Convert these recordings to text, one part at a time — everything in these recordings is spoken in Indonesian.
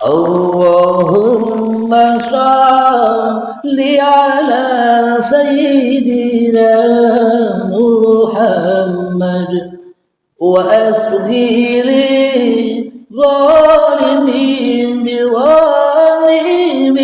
اللهم صل على سيدنا محمد وأسغر الظالمين بظالمين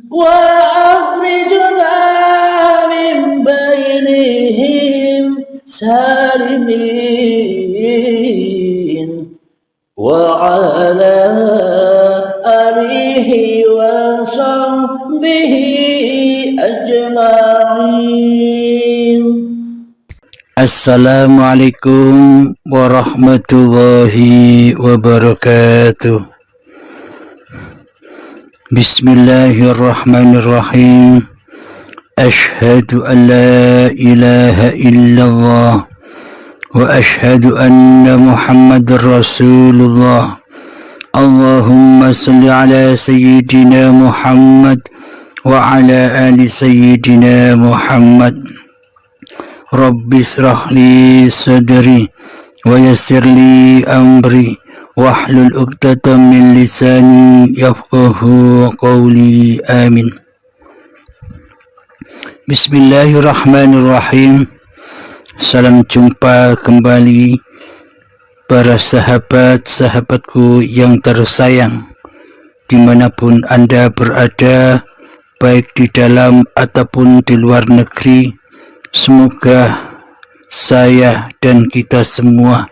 وأخرجنا من بينهم سالمين وعلى آله وصحبه أجمعين. Assalamualaikum warahmatullahi wabarakatuh. Bismillahirrahmanirrahim. Ashhadu an la ilaha illallah wa ashhadu anna Muhammadar Rasulullah. Allahumma salli ala sayyidina Muhammad wa ala ali sayyidina Muhammad. Rabbi israh li sadri wa yassir li amri wahlul 'uqdatam min lisani yafqahu qawli. Amin. Bismillahirrahmanirrahim. Salam jumpa kembali para sahabat-sahabatku yang tersayang dimanapun Anda berada, baik di dalam ataupun di luar negeri. Semoga saya dan kita semua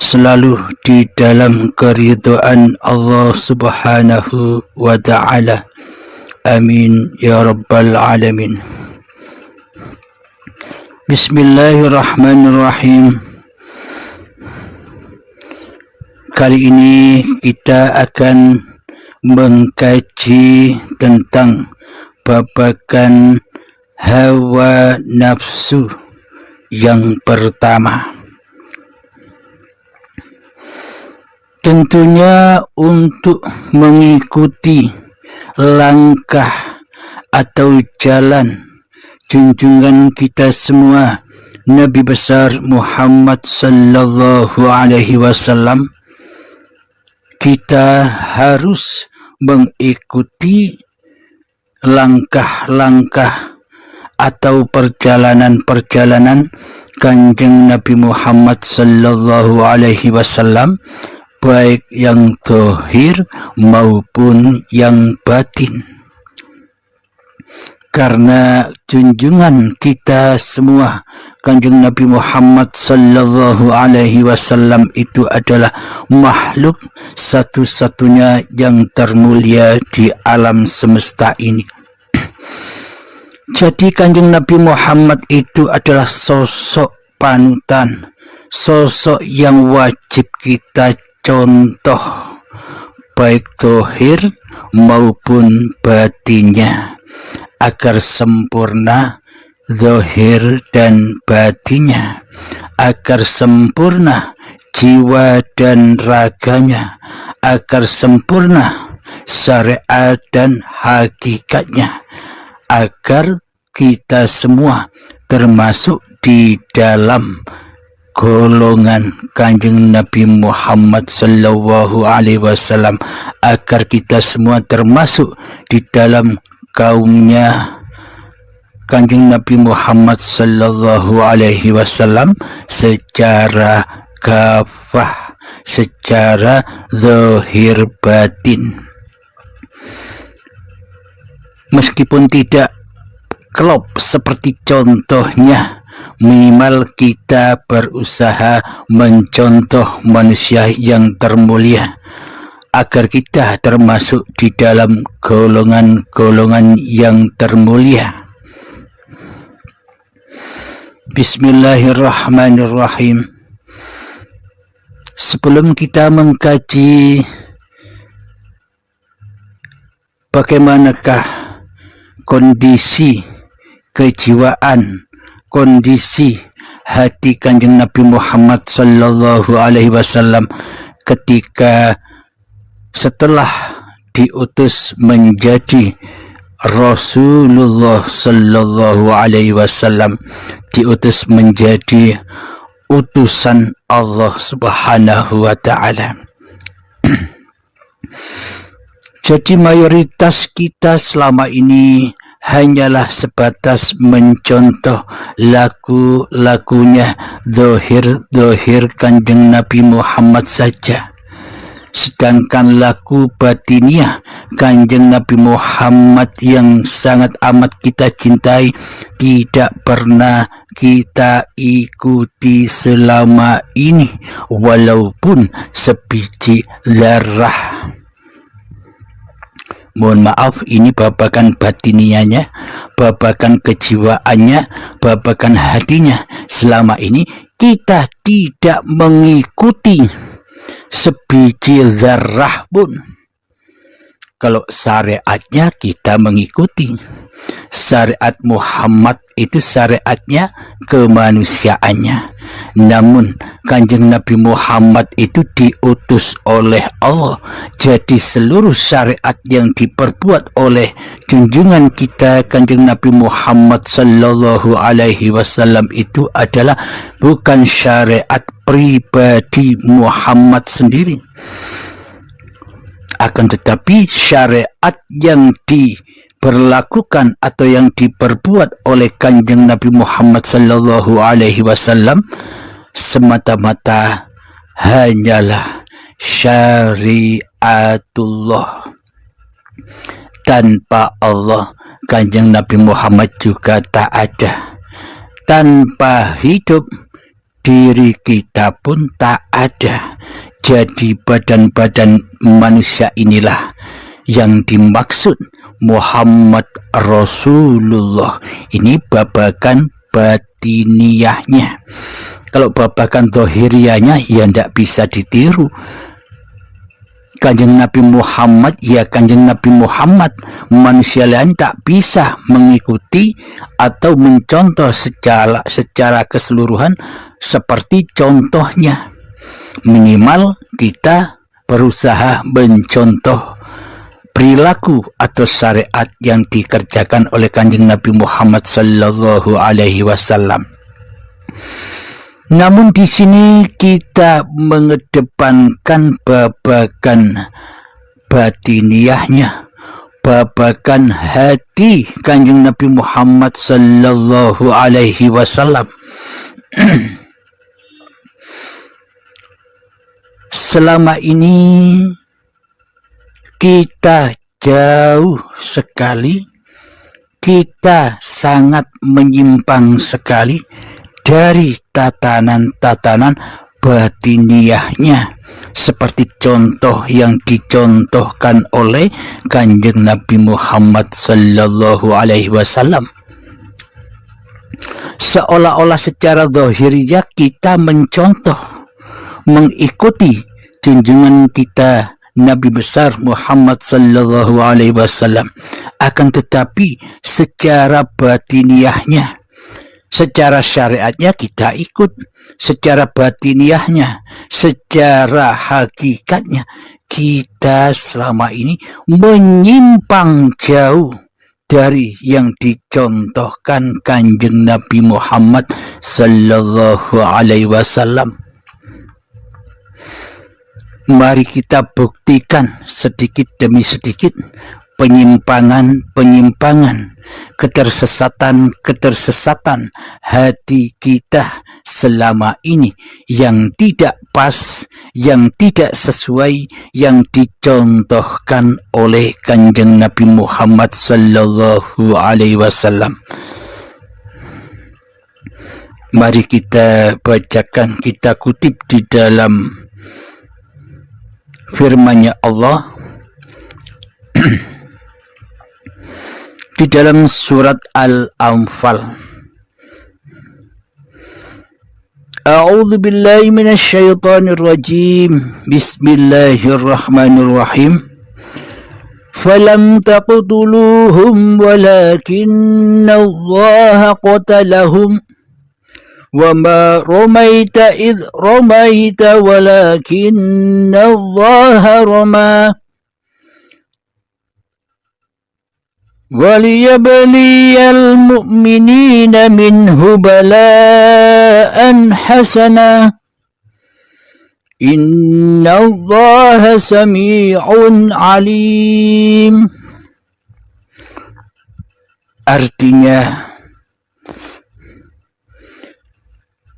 selalu di dalam keridhaan Allah Subhanahu wa ta'ala. Amin ya rabbal alamin. Bismillahirrahmanirrahim. Kali ini kita akan mengkaji tentang babakan hawa nafsu yang pertama. Tentunya untuk mengikuti langkah atau jalan junjungan kita semua Nabi besar Muhammad sallallahu alaihi wasallam, kita harus mengikuti langkah-langkah atau perjalanan-perjalanan Kanjeng Nabi Muhammad sallallahu alaihi wasallam, baik yang zahir maupun yang batin. Karena junjungan kita semua Kanjeng Nabi Muhammad sallallahu alaihi wasallam itu adalah makhluk satu-satunya yang termulia di alam semesta ini. Jadi Kanjeng Nabi Muhammad itu adalah sosok panutan, sosok yang wajib kita contoh, baik zahir maupun batinnya, agar sempurna zahir dan batinnya, agar sempurna jiwa dan raganya, agar sempurna syariat dan hakikatnya, agar kita semua termasuk di dalam golongan Kanjeng Nabi Muhammad sallallahu alaihi wasallam, agar kita semua termasuk di dalam kaumnya Kanjeng Nabi Muhammad sallallahu alaihi wasallam secara kafah, secara zahir batin. Meskipun tidak klop seperti contohnya, minimal kita berusaha mencontoh manusia yang termulia, agar kita termasuk di dalam golongan-golongan yang termulia. Bismillahirrahmanirrahim. Sebelum kita mengkaji bagaimanakah kondisi kejiwaan, kondisi hati Kanjeng Nabi Muhammad sallallahu alaihi wasallam ketika setelah diutus menjadi Rasulullah sallallahu alaihi wasallam, diutus menjadi utusan Allah Subhanahu wa ta'ala. Jadi mayoritas kita selama ini hanyalah sebatas mencontoh laku-lakunya dohir Kanjeng Nabi Muhammad saja. Sedangkan laku batiniah Kanjeng Nabi Muhammad yang sangat amat kita cintai tidak pernah kita ikuti selama ini, walaupun sebiji zarah. Mohon maaf, ini babakan batinianya, babakan kejiwaannya, babakan hatinya. Selama ini kita tidak mengikuti sebiji zarah pun. Kalau syariatnya kita mengikuti. Syariat Muhammad itu syariatnya kemanusiaannya. Namun Kanjeng Nabi Muhammad itu diutus oleh Allah. Jadi seluruh syariat yang diperbuat oleh junjungan kita Kanjeng Nabi Muhammad sallallahu alaihi wasallam itu adalah bukan syariat pribadi Muhammad sendiri, akan tetapi syariat yang diberlakukan atau yang diperbuat oleh Kanjeng Nabi Muhammad sallallahu alaihi wasallam semata-mata hanyalah syariatullah. Tanpa Allah, Kanjeng Nabi Muhammad juga tak ada. Tanpa hidup, diri kita pun tak ada. Jadi badan-badan manusia inilah yang dimaksud Muhammad Rasulullah. Ini babakan batiniahnya. Kalau babakan dohirianya ya tidak bisa ditiru. Kanjeng Nabi Muhammad ya Kanjeng Nabi Muhammad. Manusia lain tak bisa mengikuti atau mencontoh secara keseluruhan seperti contohnya. Minimal kita berusaha mencontoh perilaku atau syariat yang dikerjakan oleh Kanjeng Nabi Muhammad sallallahu alaihi wasallam. Namun di sini kita mengedepankan babakan batiniahnya, babakan hati Kanjeng Nabi Muhammad sallallahu alaihi wasallam. Selama ini kita jauh sekali, kita sangat menyimpang sekali dari tatanan-tatanan batiniahnya, seperti contoh yang dicontohkan oleh Kanjeng Nabi Muhammad sallallahu alaihi wasallam. Seolah-olah secara zahiriyah kita mencontoh, mengikuti junjungan kita Nabi besar Muhammad sallallahu alaihi wasallam, akan tetapi secara batiniahnya, secara syariatnya kita ikut, secara batiniahnya, secara hakikatnya kita selama ini menyimpang jauh dari yang dicontohkan Kanjeng Nabi Muhammad sallallahu alaihi wasallam. Mari kita buktikan sedikit demi sedikit penyimpangan-penyimpangan, ketersesatan-ketersesatan hati kita selama ini yang tidak pas, yang tidak sesuai, yang dicontohkan oleh Kanjeng Nabi Muhammad sallallahu alaihi wasallam. Mari kita bacakan, kita kutip di dalam firman-Nya Allah di dalam surat Al-Anfal. A'udzu billahi minasy syaithanir rajim. Bismillahirrahmanirrahim. Falam taqtuluhum walakinna Allah qatalahum وما رميت إذ رميت ولكن الله رمى وليبلي المؤمنين منه بلاء حسنا Innallaha sami'un alim. Artinya,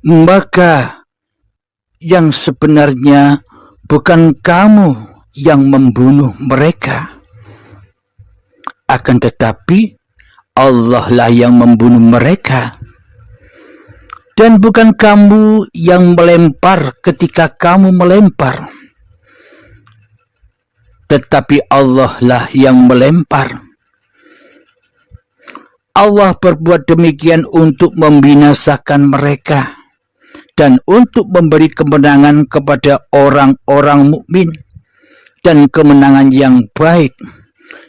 maka yang sebenarnya bukan kamu yang membunuh mereka, akan tetapi Allah lah yang membunuh mereka. Dan bukan kamu yang melempar ketika kamu melempar, tetapi Allah lah yang melempar. Allah berbuat demikian untuk membinasakan mereka dan untuk memberi kemenangan kepada orang-orang mukmin dan kemenangan yang baik.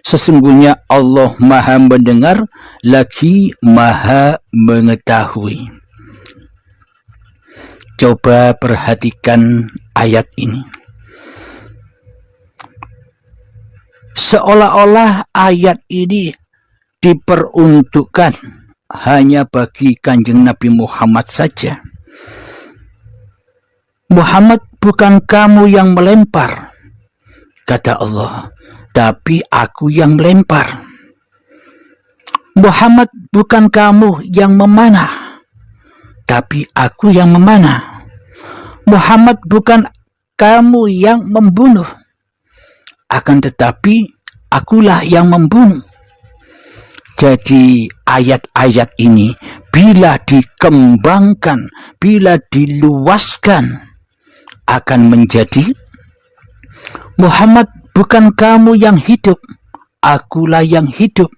Sesungguhnya Allah Maha mendengar lagi Maha mengetahui. Coba perhatikan ayat ini. Seolah-olah ayat ini diperuntukkan hanya bagi Kanjeng Nabi Muhammad saja. Muhammad, bukan kamu yang melempar, kata Allah, tapi aku yang melempar. Muhammad, bukan kamu yang memanah, tapi aku yang memanah. Muhammad, bukan kamu yang membunuh, akan tetapi akulah yang membunuh. Jadi ayat-ayat ini bila dikembangkan, bila diluaskan, akan menjadi Muhammad, bukan kamu yang hidup, akulah yang hidup.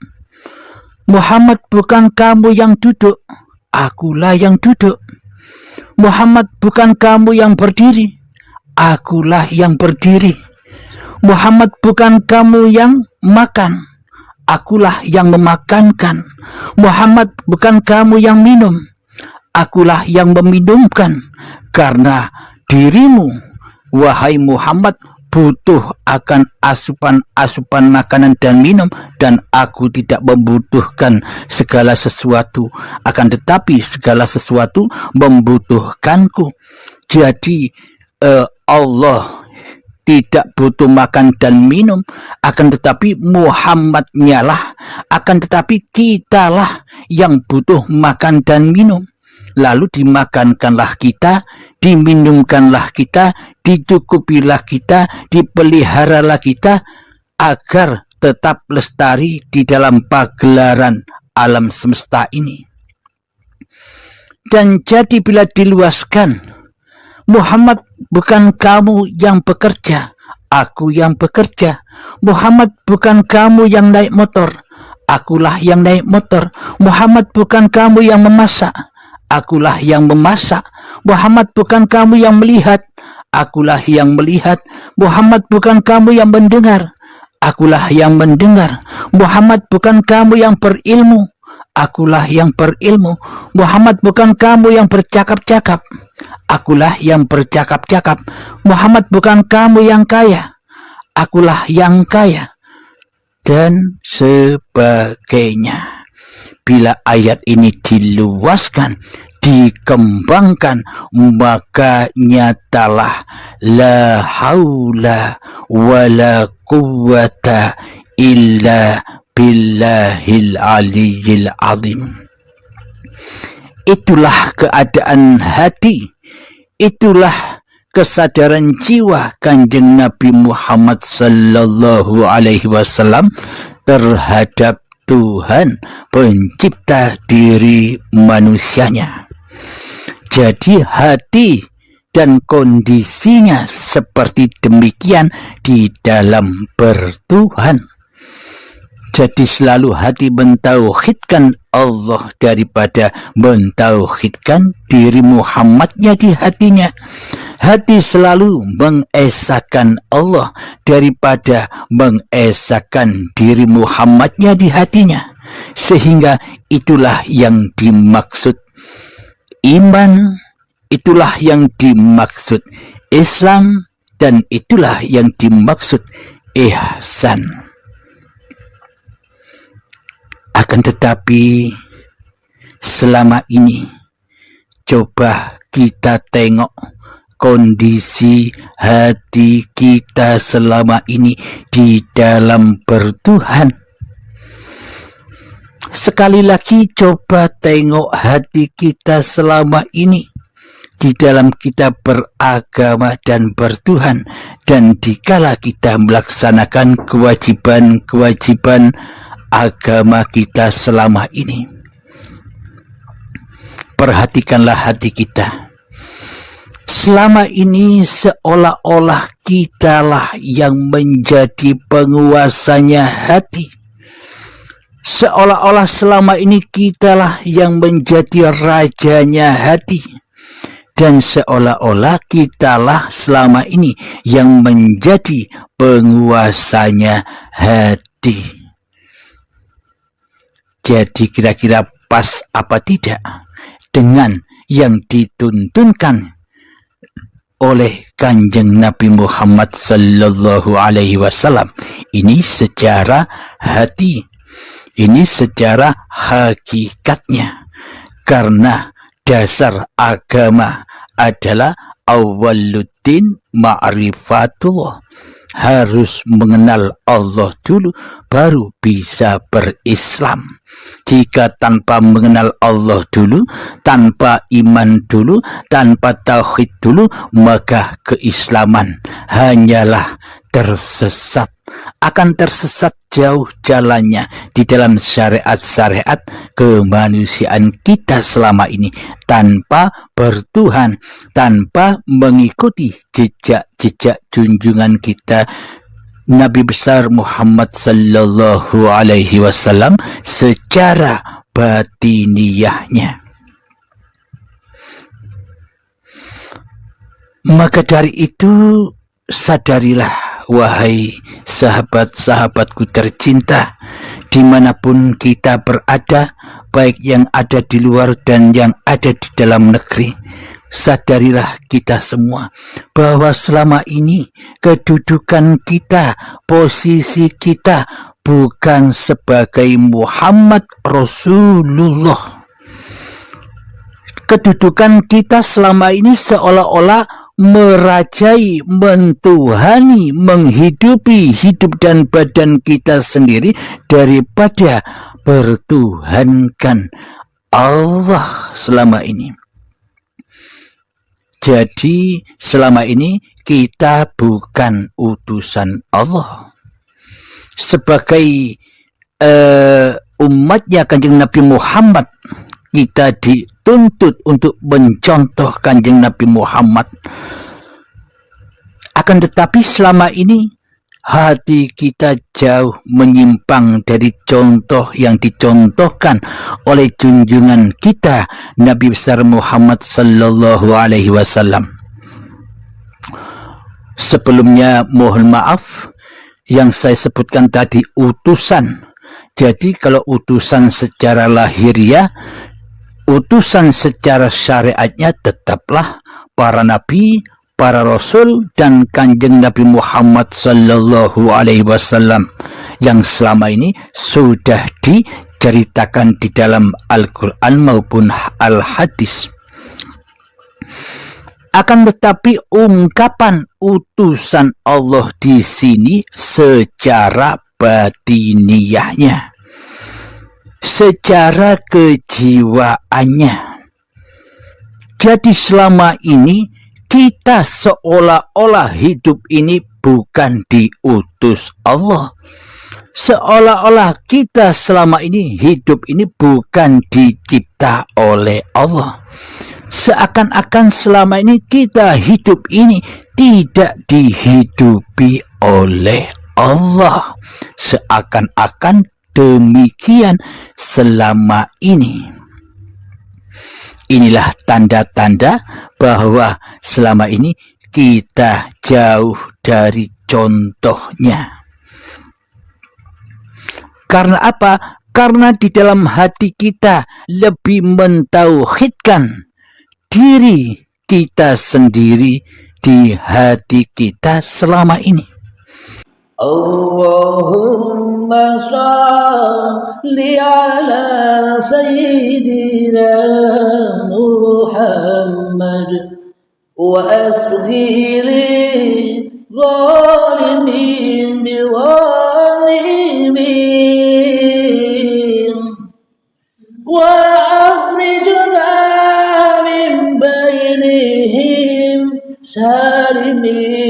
Muhammad, bukan kamu yang duduk, akulah yang duduk. Muhammad, bukan kamu yang berdiri, akulah yang berdiri. Muhammad, bukan kamu yang makan, akulah yang memakankan. Muhammad, bukan kamu yang minum, akulah yang meminumkan. Karena dirimu, wahai Muhammad, butuh akan asupan-asupan makanan dan minum, dan aku tidak membutuhkan segala sesuatu, akan tetapi segala sesuatu membutuhkanku. Jadi Allah tidak butuh makan dan minum, akan tetapi Muhammadnya lah, akan tetapi kitalah yang butuh makan dan minum. Lalu dimakankanlah kita, diminumkanlah kita, dicukupilah kita, dipeliharalah kita, agar tetap lestari di dalam pagelaran alam semesta ini. Dan jadi bila diluaskan, Muhammad, bukan kamu yang bekerja, aku yang bekerja. Muhammad, bukan kamu yang naik motor, akulah yang naik motor. Muhammad, bukan kamu yang memasak, akulah yang memasak. Muhammad, bukan kamu yang melihat, akulah yang melihat. Muhammad, bukan kamu yang mendengar, akulah yang mendengar. Muhammad, bukan kamu yang berilmu, akulah yang berilmu. Muhammad, bukan kamu yang bercakap-cakap, akulah yang bercakap-cakap. Muhammad, bukan kamu yang kaya, akulah yang kaya. Dan sebagainya. Bila ayat ini diluaskan, dikembangkan, maka nyatalah la haula wala quwwata illa billahil aliyyil azim. Itulah keadaan hati, itulah kesadaran jiwa Kanjeng Nabi Muhammad sallallahu alaihi wasallam terhadap Tuhan pencipta diri manusianya. Jadi hati dan kondisinya seperti demikian di dalam bertuhan. Jadi selalu hati mentauhidkan Allah daripada mentauhidkan diri Muhammadnya di hatinya. Hati selalu mengesahkan Allah daripada mengesahkan diri Muhammadnya di hatinya. Sehingga itulah yang dimaksud iman, itulah yang dimaksud Islam, dan itulah yang dimaksud ihsan. Akan tetapi selama ini coba kita tengok kondisi hati kita selama ini di dalam bertuhan. Sekali lagi coba tengok hati kita selama ini di dalam kita beragama dan bertuhan, dan dikala kita melaksanakan kewajiban-kewajiban agama kita selama ini. Perhatikanlah hati kita. Selama ini seolah-olah kitalah yang menjadi penguasanya hati. Seolah-olah selama ini kitalah yang menjadi rajanya hati. Dan seolah-olah kitalah selama ini yang menjadi penguasanya hati. Jadi kira-kira pas apa tidak dengan yang dituntunkan oleh Kanjeng Nabi Muhammad sallallahu alaihi wasallam? Ini secara hati, ini secara hakikatnya, karena dasar agama adalah awwaluddin ma'rifatullah. Harus mengenal Allah dulu baru bisa berislam. Jika tanpa mengenal Allah dulu, tanpa iman dulu, tanpa tauhid dulu, maka keislaman hanyalah tersesat. Akan tersesat jauh jalannya di dalam syariat-syariat kemanusiaan kita selama ini, tanpa bertuhan, tanpa mengikuti jejak-jejak junjungan kita Nabi besar Muhammad sallallahu alaihi wasallam secara batiniyahnya. Maka dari itu sadarilah, wahai sahabat-sahabatku tercinta, dimanapun kita berada, baik yang ada di luar dan yang ada di dalam negeri, sadarilah kita semua bahwa selama ini kedudukan kita, posisi kita bukan sebagai Muhammad Rasulullah. Kedudukan kita selama ini seolah-olah merajai, mentuhani, menghidupi hidup dan badan kita sendiri daripada bertuhankan Allah selama ini. Jadi selama ini kita bukan utusan Allah. Sebagai umatnya Kanjeng Nabi Muhammad, kita dituntut untuk mencontoh Kanjeng Nabi Muhammad. Akan tetapi selama ini hati kita jauh menyimpang dari contoh yang dicontohkan oleh junjungan kita Nabi besar Muhammad sallallahu alaihi wasallam. Sebelumnya mohon maaf yang saya sebutkan tadi utusan. Jadi kalau utusan secara lahiriah, utusan secara syariatnya tetaplah para nabi, para rasul, dan Kanjeng Nabi Muhammad sallallahu alaihi wasallam yang selama ini sudah diceritakan di dalam Al-Quran maupun Al-Hadis. Akan tetapi ungkapan utusan Allah di sini secara batiniyahnya, secara kejiwaannya. Jadi selama ini kita seolah-olah hidup ini bukan diutus Allah. Seolah-olah kita selama ini hidup ini bukan dicipta oleh Allah. Seakan-akan selama ini kita hidup ini tidak dihidupi oleh Allah. Seakan-akan demikian selama ini. Inilah tanda-tanda bahwa selama ini kita jauh dari contohnya. Karena apa? Karena di dalam hati kita lebih mentauhidkan diri kita sendiri di hati kita selama ini. Allahumma shalli ala sayyidina Muhammad وأسقي للظالمين بظالمين وأخرجنا من بينهم سالمين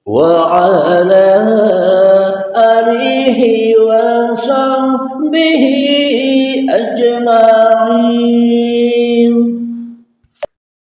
وعلى آله وصحبه أجمعين.